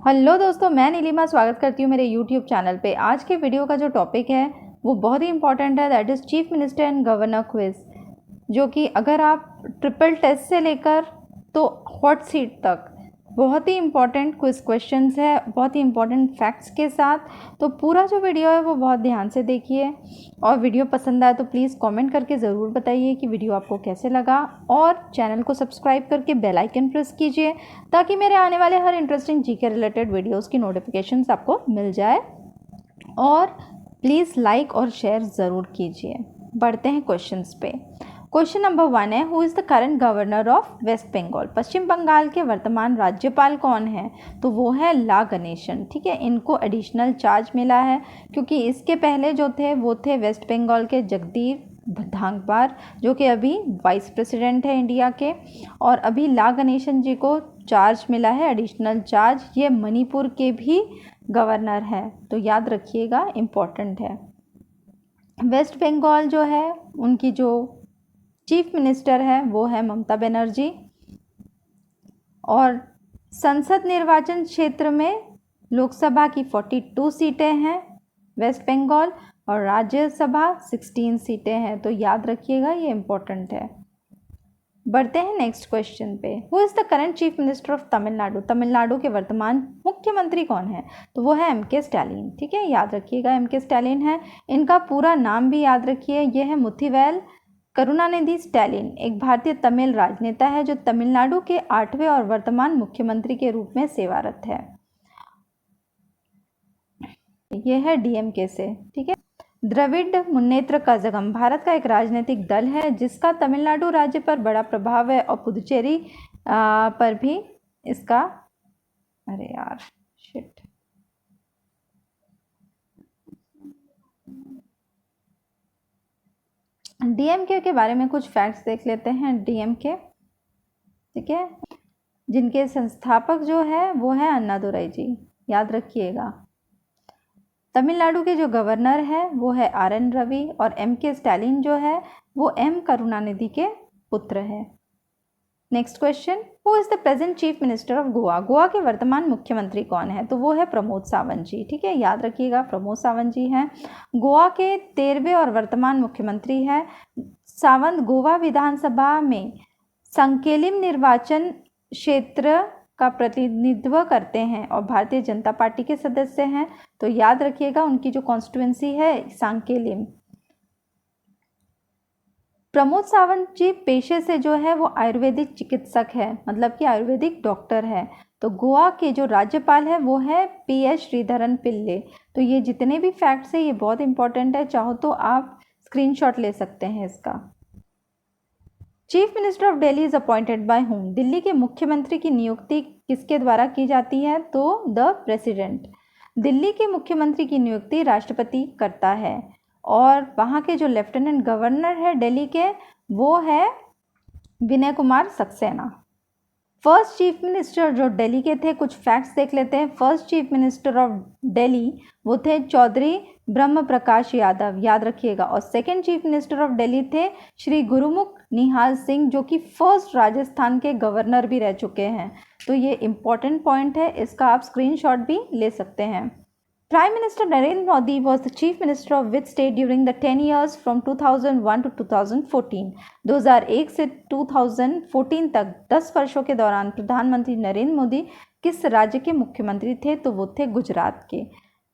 Hello दोस्तों, मैं नीलिमा स्वागत करती हूँ मेरे यूट्यूब चैनल पे। आज के वीडियो का जो टॉपिक है वो बहुत ही इंपॉर्टेंट है, that is chief minister and governor quiz, जो कि अगर आप ट्रिपल टेस्ट से लेकर तो हॉट सीट तक बहुत ही इंपॉर्टेंट क्विज क्वेश्चंस है, बहुत ही इंपॉर्टेंट फैक्ट्स के साथ। तो पूरा जो वीडियो है वो बहुत ध्यान से देखिए, और वीडियो पसंद आए तो प्लीज़ कमेंट करके ज़रूर बताइए कि वीडियो आपको कैसे लगा, और चैनल को सब्सक्राइब करके बेल आइकन प्रेस कीजिए ताकि मेरे आने वाले हर इंटरेस्टिंग जीके रिलेटेड वीडियोज़ की नोटिफिकेशंस आपको मिल जाए। और प्लीज़ लाइक और शेयर ज़रूर कीजिए। बढ़ते हैं क्वेश्चंस पे। क्वेश्चन नंबर 1 है, who is the current governor of West Bengal? Paschim Bengal के वर्तमान राज्यपाल कौन है? तो वो है ला गणेशन। ठीक है, इनको एडिशनल चार्ज मिला है क्योंकि इसके पहले जो थे वो थे वेस्ट बंगाल के जगदीप धांगपार, जो कि अभी वाइस प्रेसिडेंट है इंडिया के, और अभी ला गणेशन जी को चार्ज मिला है, एडिशनल चार्ज। ये मणिपुर के भी गवर्नर है, तो याद रखिएगा, इम्पोर्टेंट है। वेस्ट बंगाल जो है उनकी जो चीफ मिनिस्टर है वो है ममता बनर्जी, और संसद निर्वाचन क्षेत्र में लोकसभा की 42 सीटें हैं वेस्ट बंगाल, और राज्यसभा 16 सीटें हैं, तो याद रखिएगा, ये इम्पोर्टेंट है। बढ़ते हैं नेक्स्ट क्वेश्चन पे। Who is the current chief minister of Tamil Nadu? Tamil Nadu के वर्तमान मुख्यमंत्री कौन है? तो वो है एम.के. स्टालिन। ठीक है, याद रखिएगा, एम.के. स्टालिन है। इनका पूरा नाम भी याद रखिए, ये है मुथुवैल करुणानिधि स्टालिन। एक भारतीय तमिल राजनेता है जो तमिलनाडु के 8वें और वर्तमान मुख्यमंत्री के रूप में सेवारत है। यह है डीएमके से। ठीक है, द्रविड़ मुन्नेत्र कज़गम भारत का एक राजनीतिक दल है जिसका तमिलनाडु राज्य पर बड़ा प्रभाव है, और पुदुचेरी पर भी इसका, अरे यार शिट, डीएमके के बारे में कुछ फैक्ट्स देख लेते हैं। डीएमके, ठीक है, जिनके संस्थापक जो है वो है अन्नादुरई जी, याद रखिएगा। तमिलनाडु के जो गवर्नर है वो है आर.एन. रवि, और एम.के. स्टालिन जो है वो एम. करुणानिधि के पुत्र है। Next question, who is the present chief minister of Goa? Goa के वर्तमान मुख्यमंत्री कौन है? तो वो है प्रमोद सावंत जी। ठीक है, याद रखिएगा, प्रमोद सावंत जी हैं। गोवा के 13वें और वर्तमान मुख्यमंत्री हैं। सावंत गोवा विधानसभा में संकेलिम निर्वाचन क्षेत्र का प्रतिनिधित्व करते हैं और भारतीय जनता पार्टी के सदस्य हैं, तो याद रखिएगा, उनकी जो कॉन्स्टिट्यूएंसी है सांकेलिम। प्रमोद सावंत जी पेशे से जो है वो आयुर्वेदिक चिकित्सक है, मतलब कि आयुर्वेदिक डॉक्टर है। तो गोवा के जो राज्यपाल है वो है पी.एच. श्रीधरन पिल्ले। तो ये जितने भी फैक्ट्स हैं ये बहुत इंपॉर्टेंट है, चाहो तो आप स्क्रीनशॉट ले सकते हैं इसका। Chief minister of Delhi is appointed by home? Delhi के मुख्यमंत्री की नियुक्ति किसके द्वारा की जाती है? तो द प्रेसिडेंट। दिल्ली के मुख्यमंत्री की नियुक्ति राष्ट्रपति करता है, और वहाँ के जो लेफ्टिनेंट गवर्नर है दिल्ली के वो है Vinay Kumar Saxena. First chief minister जो दिल्ली के थे, कुछ फैक्ट्स देख लेते हैं। First chief minister of Delhi वो थे चौधरी ब्रह्म प्रकाश यादव, याद रखिएगा। और second chief minister of Delhi थे श्री गुरुमुख निहाल सिंह, जो कि फर्स्ट राजस्थान के गवर्नर भी रह चुके हैं। तो ये इंपॉर्टेंट पॉइंट है, इसका आप स्क्रीनशॉट भी ले सकते हैं। Prime minister Narendra Modi was the chief minister of which state during the 10 years from 2001 to 2014? 2001 से 2014 तक 10 वर्षों के दौरान प्रधानमंत्री नरेंद्र मोदी किस राज्य के मुख्यमंत्री थे? तो वो थे गुजरात के।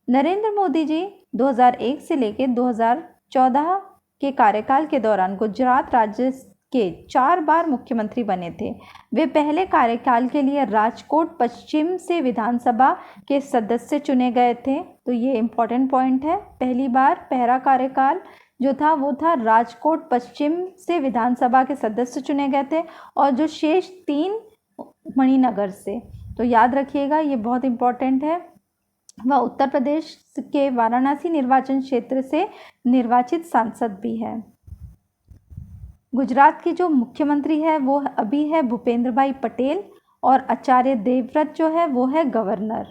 नरेंद्र मोदी जी 2001 से लेकर 2014 के कार्यकाल के दौरान गुजरात राज्य के 4 बार मुख्यमंत्री बने थे। वे पहले कार्यकाल के लिए राजकोट पश्चिम से विधानसभा के सदस्य चुने गए थे, तो ये इंपॉर्टेंट पॉइंट है। पहली बार पहला कार्यकाल जो था वो था राजकोट पश्चिम से विधानसभा के सदस्य चुने गए थे, और जो शेष 3 मणिनगर से। तो याद रखिएगा, ये बहुत इंपॉर्टेंट है। वह उत्तर प्रदेश के वाराणसी निर्वाचन क्षेत्र से निर्वाचित सांसद भी है। गुजरात के जो मुख्यमंत्री है वो अभी है भूपेंद्र भाई पटेल, और आचार्य देवव्रत जो है वो है governor.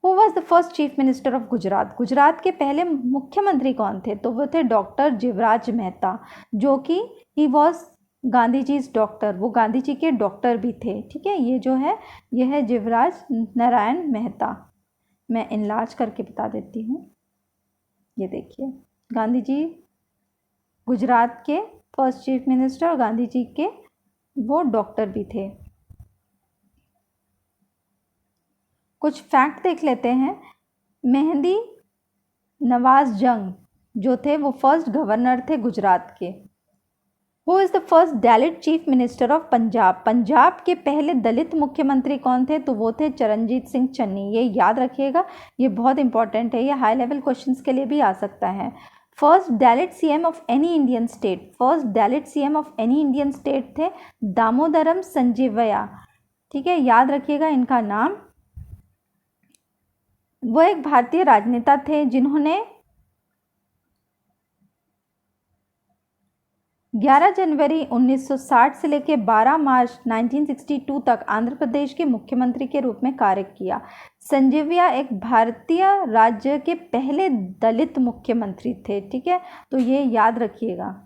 Who was the first chief minister of Gujarat? Gujarat के पहले मुख्यमंत्री कौन थे? तो वो थे डॉक्टर जीवराज मेहता, जो कि he was Gandhi ji is doctor, वो गांधी जी के डॉक्टर भी थे। ठीक है, ये जो है ये है जीवराज नारायण मेहता। मैं इनलार्ज करके बता देती हूँ। ये देखिए, गांधी जी गुजरात के फर्स्ट चीफ मिनिस्टर और गांधी जी के वो डॉक्टर भी थे। कुछ फैक्ट देख लेते हैं। मेहंदी नवाज जंग जो थे वो फर्स्ट गवर्नर थे गुजरात के। Who is the first Dalit chief minister of Punjab, Punjab के पहले दलित मुख्यमंत्री कौन थे? तो वो थे चरणजीत सिंह चन्नी। ये याद रखिएगा, ये बहुत इंपॉर्टेंट है, ये हाई लेवल क्वेश्चंस के लिए भी आ सकता है। First Dalit CM of any Indian state, first Dalit CM of any Indian state थे दामोदरम संजीवया। ठीक है, याद रखिएगा इनका नाम। वो एक भारतीय राजनेता थे जिन्होंने 11 जनवरी 1960 से लेकर 12 मार्च 1962 तक आंध्र प्रदेश के मुख्यमंत्री के रूप में कार्य किया। संजीविया एक भारतीय राज्य के पहले दलित मुख्यमंत्री थे। ठीक है, तो ये याद रखिएगा।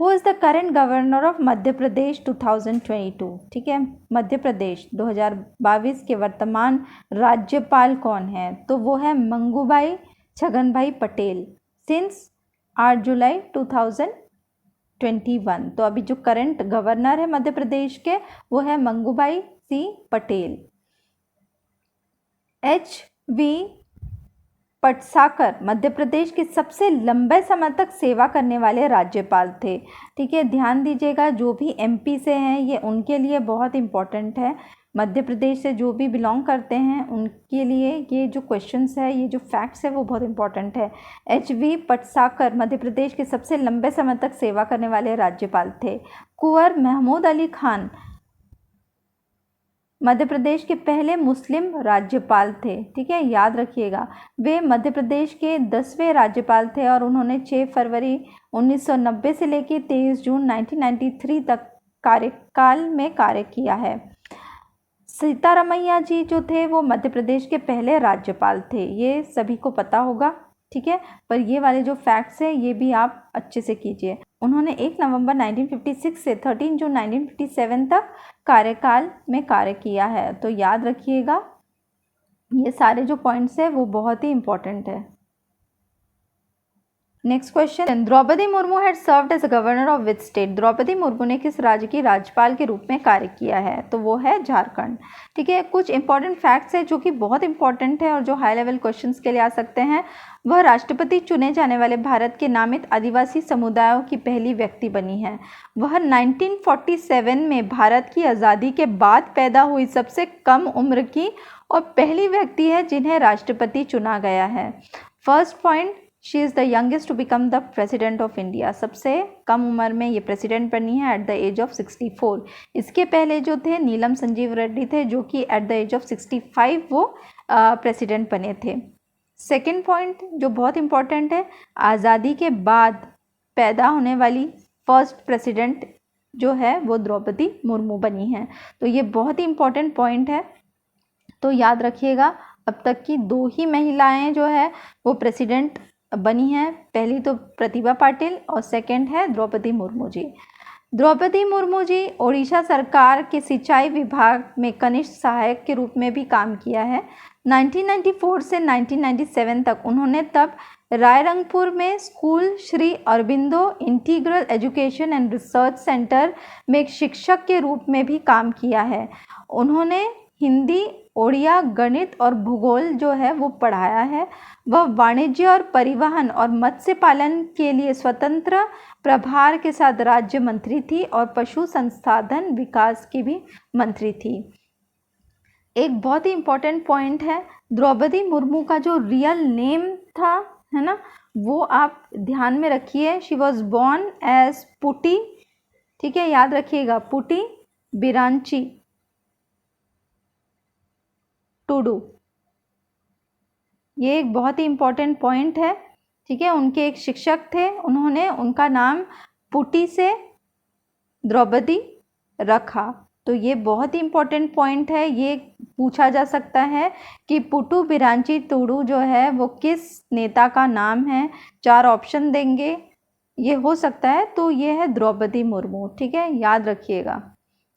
Who is the current governor of Madhya Pradesh 2022? ठीक है, मध्य प्रदेश 2022 के वर्तमान राज्यपाल कौन है? तो वो है मंगूभाई छगनभाई पटेल सिंस 8 जुलाई 2021। तो अभी जो करंट गवर्नर है मध्य प्रदेश के वो है मंगूभाई सी पटेल। H.V. पटसाकर मध्य प्रदेश के सबसे लंबे समय तक सेवा करने वाले राज्यपाल थे। ठीक है, ध्यान दीजिएगा, जो भी MP से हैं ये उनके लिए बहुत इंपॉर्टेंट है। मध्य प्रदेश से जो भी बिलोंग करते हैं उनके लिए ये जो क्वेश्चंस है, ये जो फैक्ट्स है वो बहुत इंपॉर्टेंट है। H.V. पटसाकर मध्य प्रदेश के सबसे लंबे समय तक सेवा करने वाले राज्यपाल थे। कुंवर महमूद अली खान मध्य प्रदेश के पहले मुस्लिम राज्यपाल थे। ठीक है, याद रखिएगा, वे मध्य प्रदेश के 10वें राज्यपाल थे और उन्होंने 6 फरवरी 1990 से लेकर 23 जून 1993 तक कार्यकाल में कार्य किया है। सीतारामैया जी जो थे वो मध्य प्रदेश के पहले राज्यपाल थे, ये सभी को पता होगा। ठीक है, पर ये वाले जो फैक्ट्स हैं ये भी आप अच्छे से कीजिए। उन्होंने 1 नवंबर 1956 से 13 जून 1957 तक कार्यकाल में कार्य किया है। तो याद रखिएगा, ये सारे जो पॉइंट्स हैं वो बहुत ही इंपॉर्टेंट है। Next question, Droupadi Murmu had served as governor of which state? Droupadi Murmu ने किस राज्य की राज्यपाल के रूप में कार्य किया है? तो वो है झारखंड। ठीक है, कुछ इंपॉर्टेंट फैक्ट्स है जो कि बहुत इंपॉर्टेंट है और जो हाई लेवल क्वेश्चंस के लिए आ सकते हैं। वह राष्ट्रपति चुने जाने वाले भारत के नामित आदिवासी समुदायों की पहली व्यक्ति बनी है। वह 1947 में भारत की आज़ादी के बाद पैदा हुई सबसे कम उम्र की और पहली व्यक्ति है जिन्हें राष्ट्रपति चुना गया है। First point, she is the youngest to become the president of India. सबसे कम उम्र में ये प्रेसिडेंट बनी है एट द एज ऑफ 64। इसके पहले जो थे नीलम संजीव रेड्डी थे जो कि एट द एज ऑफ 65 वो प्रेसिडेंट बने थे। सेकेंड पॉइंट जो बहुत इंपॉर्टेंट है, आज़ादी के बाद पैदा होने वाली फर्स्ट प्रेसिडेंट जो है वो द्रौपदी मुर्मू बनी है। तो ये बहुत ही इंपॉर्टेंट पॉइंट है, तो याद रखिएगा। अब तक की 2 ही महिलाएं जो है वो प्रेसिडेंट बनी हैं, पहली तो प्रतिभा पाटिल और सेकंड है द्रौपदी मुर्मू जी। द्रौपदी मुर्मू जी ओडिशा सरकार के सिंचाई विभाग में कनिष्ठ सहायक के रूप में भी काम किया है। 1994 से 1997 तक उन्होंने तब रायरंगपुर में school Shri Aurobindo integral education and research centre में एक शिक्षक के रूप में भी काम किया है। उन्होंने हिंदी, ओडिया, गणित और भूगोल जो है वो पढ़ाया है। वह वाणिज्य और परिवहन और मत्स्य पालन के लिए स्वतंत्र प्रभार के साथ राज्य मंत्री थी और पशु संसाधन विकास की भी मंत्री थी। एक बहुत ही इम्पोर्टेंट पॉइंट है, द्रौपदी मुर्मू का जो रियल नेम था, है ना, वो आप ध्यान में रखिए। शी वॉज बॉर्न एज पुटी, ठीक है, याद रखिएगा, पुटी बिरांची टुडू। ये एक बहुत ही इम्पोर्टेंट पॉइंट है। ठीक है, उनके एक शिक्षक थे, उन्होंने उनका नाम पुटी से द्रौपदी रखा। तो ये बहुत ही इम्पोर्टेंट पॉइंट है। ये पूछा जा सकता है कि पुटू बिरांची टुडू जो है वो किस नेता का नाम है। 4 ऑप्शन देंगे, ये हो सकता है, तो ये है द्रौपदी मुर्मू। ठीक है, याद रखिएगा,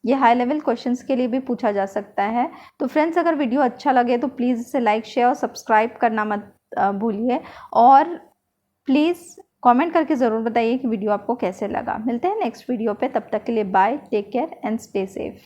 ये हाई लेवल क्वेश्चंस के लिए भी पूछा जा सकता है। तो फ्रेंड्स, अगर वीडियो अच्छा लगे तो प्लीज़ इसे लाइक शेयर और सब्सक्राइब करना मत भूलिए, और प्लीज़ कमेंट करके ज़रूर बताइए कि वीडियो आपको कैसे लगा। मिलते हैं नेक्स्ट वीडियो पे, तब तक के लिए bye, take care and stay safe.